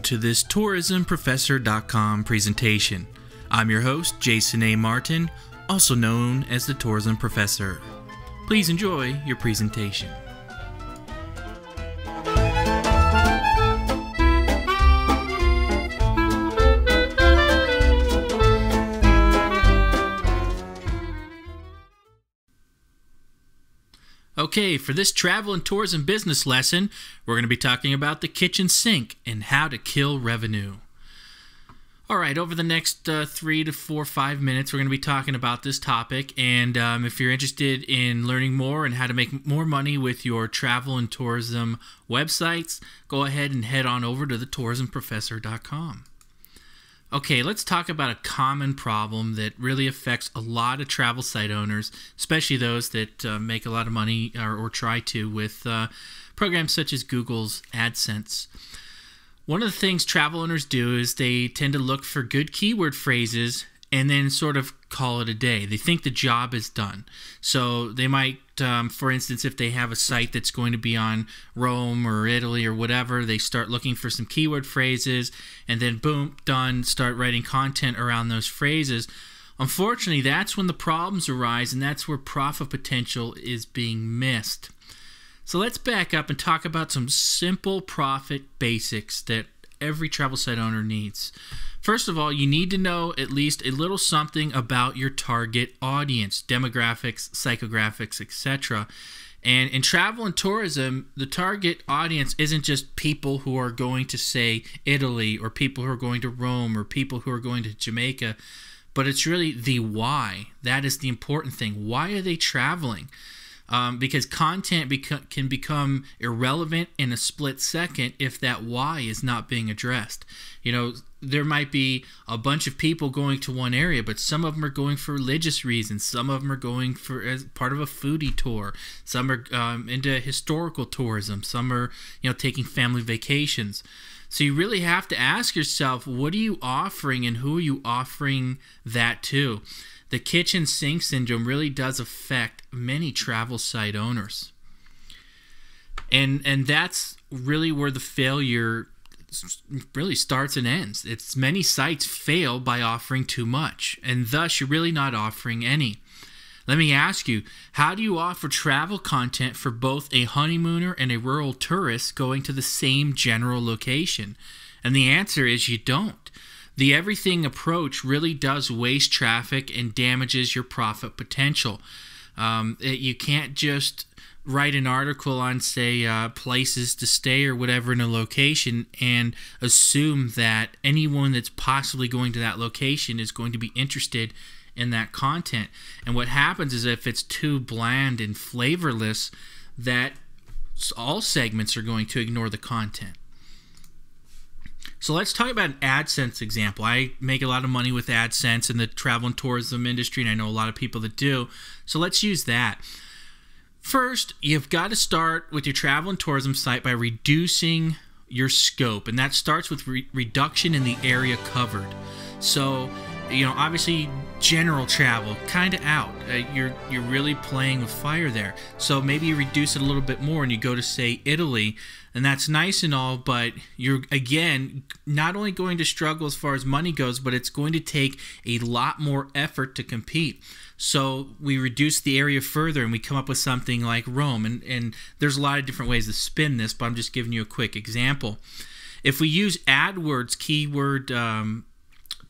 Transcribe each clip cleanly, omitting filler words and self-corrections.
Welcome to this TourismProfessor.com presentation. I'm your host, Jason A. Martin, also known as the Tourism Professor. Please enjoy your presentation. Okay, for this travel and tourism business lesson, we're going to be talking about the kitchen sink and how to kill revenue. Alright, over the next 3 to 4, 5 minutes, we're going to be talking about this topic, and if you're interested in learning more and how to make more money with your travel and tourism websites, go ahead and head on over to the tourismprofessor.com. Okay, let's talk about a common problem that really affects a lot of travel site owners, especially those that make a lot of money or try to with programs such as Google's AdSense. One of the things travel owners do is they tend to look for good keyword phrases and then sort of call it a day. They think the job is done. So they might, for instance, if they have a site that's going to be on Rome or Italy or whatever, they start looking for some keyword phrases and then boom, done, start writing content around those phrases. Unfortunately, that's when the problems arise and that's where profit potential is being missed. So let's back up and talk about some simple profit basics that every travel site owner needs. First of all, you need to know at least a little something about your target audience, demographics, psychographics, etc. And in travel and tourism, the target audience isn't just people who are going to, say, Italy, or people who are going to Rome, or people who are going to Jamaica, but it's really the why. That is the important thing. Why are they traveling? Because content can become irrelevant in a split second if that why is not being addressed. You know, there might be a bunch of people going to one area, but some of them are going for religious reasons. Some of them are going for as part of a foodie tour. Some are into historical tourism. Some are, taking family vacations. So you really have to ask yourself, what are you offering and who are you offering that to? The kitchen sink syndrome really does affect many travel site owners. And that's really where the failure really starts and ends. It's many sites fail by offering too much, and thus you're really not offering any. Let me ask you, how do you offer travel content for both a honeymooner and a rural tourist going to the same general location? And the answer is you don't. The everything approach really does waste traffic and damages your profit potential. You can't just write an article on, say, places to stay or whatever in a location and assume that anyone that's possibly going to that location is going to be interested in that content. And what happens is if it's too bland and flavorless, that all segments are going to ignore the content. So let's talk about an AdSense example. I make a lot of money with AdSense in the travel and tourism industry, and I know a lot of people that do. So let's use that. First, you've got to start with your travel and tourism site by reducing your scope, and that starts with reduction in the area covered. So, obviously general travel, kind of out. You're really playing with fire there. So maybe you reduce it a little bit more and you go to, say, Italy, and that's nice and all, but you're, again, not only going to struggle as far as money goes, but it's going to take a lot more effort to compete. So we reduce the area further and we come up with something like Rome. And there's a lot of different ways to spin this, but I'm just giving you a quick example. If we use AdWords keyword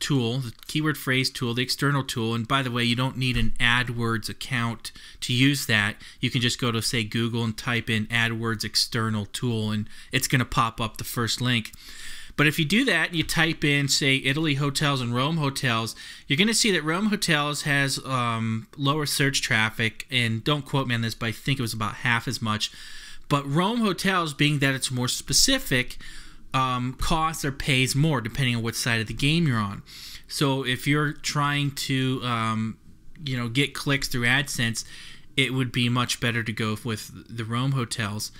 tool, the keyword phrase tool, the external tool, and by the way, you don't need an AdWords account to use that. You can just go to, say, Google and type in AdWords external tool, and it's going to pop up the first link. But if you do that and you type in, say, Italy hotels and Rome hotels, you're going to see that Rome hotels has lower search traffic, and don't quote me on this, but I think it was about half as much. But Rome hotels, being that it's more specific, costs or pays more depending on what side of the game you're on. So if you're trying to get clicks through AdSense, it would be much better to go with the Rome hotels.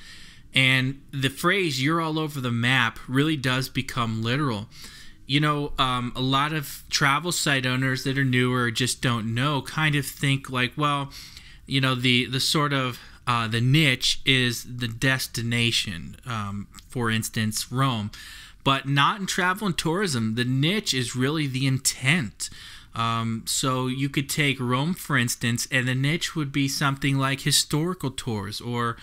And the phrase "you're all over the map" really does become literal. A lot of travel site owners that are newer or just don't know kind of think like, well, the sort of the niche is the destination, for instance, Rome. but not in travel and tourism. The niche is really the intent. So you could take Rome, for instance, and the niche would be something like historical tours, or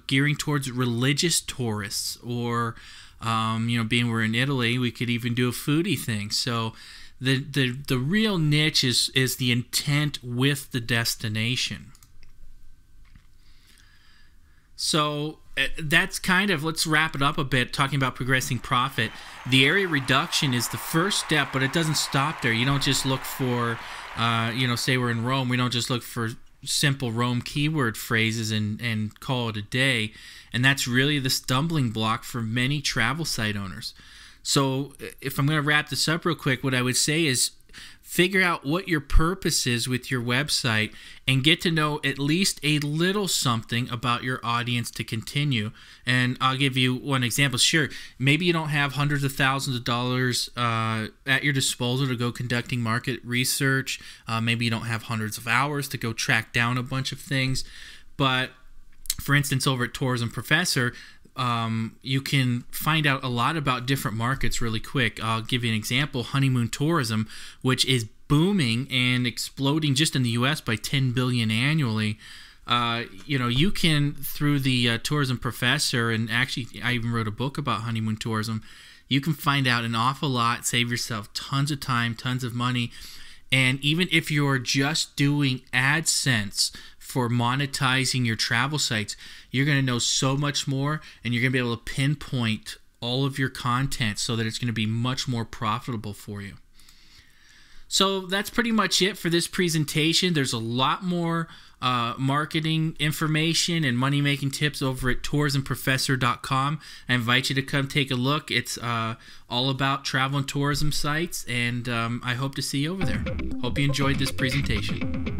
gearing towards religious tourists, or being we're in Italy, we could even do a foodie thing. So the real niche is the intent with the destination. So that's kind of, let's wrap it up a bit, talking about progressing profit. The area reduction is the first step, but it doesn't stop there. You don't just look for, say we're in Rome, we don't just look for simple Rome keyword phrases and call it a day. And that's really the stumbling block for many travel site owners. So if I'm going to wrap this up real quick, what I would say is figure out what your purpose is with your website and get to know at least a little something about your audience to continue. And I'll give you one example. Sure, maybe you don't have hundreds of thousands of dollars at your disposal to go conducting market research. Maybe you don't have hundreds of hours to go track down a bunch of things. But for instance, over at Tourism Professor, you can find out a lot about different markets really quick. I'll give you an example: honeymoon tourism, which is booming and exploding just in the U.S. by $10 billion annually. You can, through the Tourism Professor, and actually I even wrote a book about honeymoon tourism, you can find out an awful lot, save yourself tons of time, tons of money. And even if you're just doing AdSense for monetizing your travel sites, you're going to know so much more, and you're going to be able to pinpoint all of your content so that it's going to be much more profitable for you. So that's pretty much it for this presentation. There's a lot more marketing information and money-making tips over at tourismprofessor.com. I invite you to come take a look. It's all about travel and tourism sites, and I hope to see you over there. Hope you enjoyed this presentation.